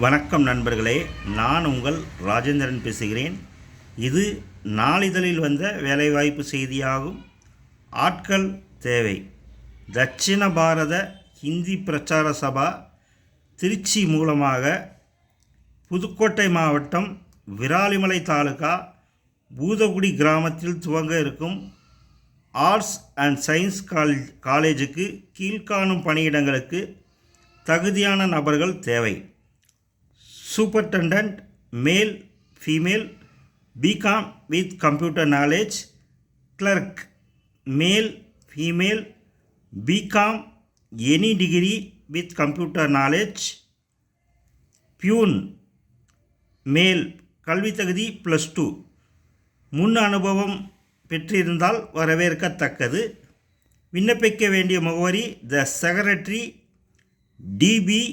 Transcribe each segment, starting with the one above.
வணக்கம் நண்பர்களே, நான் உங்கள் ராஜேந்திரன் பேசுகிறேன். இது நாளிதழில் வந்த வேலைவாய்ப்பு செய்தியாகும். ஆட்கள் தேவை. தட்சிண பாரத ஹிந்தி பிரச்சார சபா திருச்சி மூலமாக புதுக்கோட்டை மாவட்டம் விராலிமலை தாலுகா பூதகுடி கிராமத்தில் துவங்க இருக்கும் ஆர்ட்ஸ் அண்ட் சயின்ஸ் காலேஜுக்கு கீழ்காணும் பணியிடங்களுக்கு தகுதியான நபர்கள் தேவை. Superintendent male female, B Com with computer knowledge. Clerk male female, B Com any degree with computer knowledge. Peon male, கல்வி தகுதி +2, முன் அனுபவம் பெற்றிருந்தால் வரவேற்கத்தக்கது. விண்ணப்பிக்க வேண்டிய முகவரி த செக்ரட்டரி, டிபி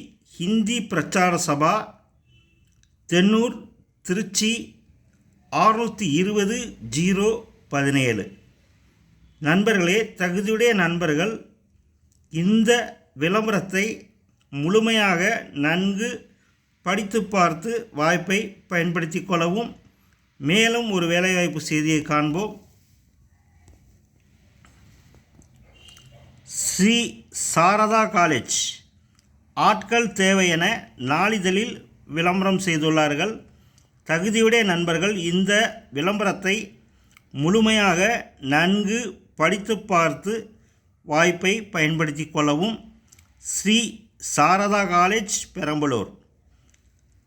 ஹிந்தி பிரச்சார சபா, தென்னூர், திருச்சி 620-017. நண்பர்களே, தகுதியுடைய நண்பர்கள் இந்த விளம்பரத்தை முழுமையாக நன்கு படித்து பார்த்து வாய்ப்பை பயன்படுத்தி கொள்ளவும். மேலும் ஒரு வேலைவாய்ப்பு செய்தியை காண்போம். ஸ்ரீ சாரதா காலேஜ் ஆட்கள் தேவை என நாளிதழில் விளம்பரம் செய்துள்ளார்கள். தகுதியுடைய நண்பர்கள் இந்த விளம்பரத்தை முழுமையாக நன்கு படித்து பார்த்து வாய்ப்பை பயன்படுத்தி கொள்ளவும். Sri Sarada college, Perambalur.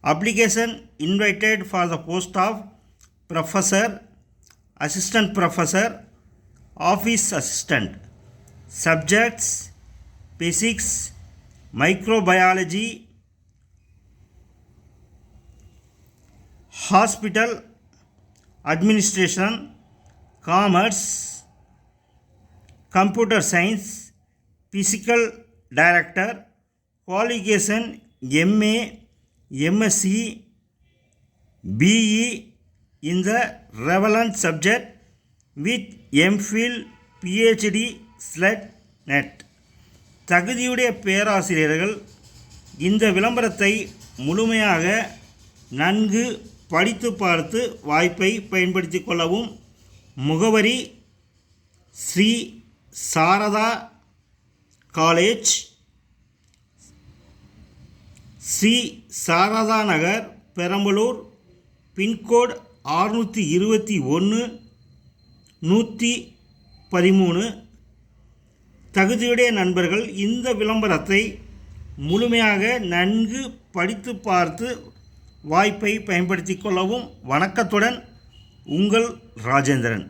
Application invited for the post of professor, assistant professor, office assistant. Subjects physics, microbiology, hospital administration, commerce, computer science, physical director. Qualification MA, MSc, BE in the relevant subject with MPhil, PhD/NET. தகுதியுடைய பேராசிரியர்கள் இந்த விளம்பரத்தை முழுமையாக நன்கு படித்து பார்த்து வாய்ப்பை பயன்படுத்தி கொள்ளவும். முகவரி ஸ்ரீ சாரதா காலேஜ், ஸ்ரீ சாரதா நகர், பெரம்பலூர். பின்கோடு 621-113. தகுதியுடைய நண்பர்கள் இந்த விளம்பரத்தை முழுமையாக நன்கு படித்து பார்த்து வாய்ப்பை பயன்படுத்தி கொள்ளவும். வணக்கத்துடன் உங்கள் ராஜேந்திரன்.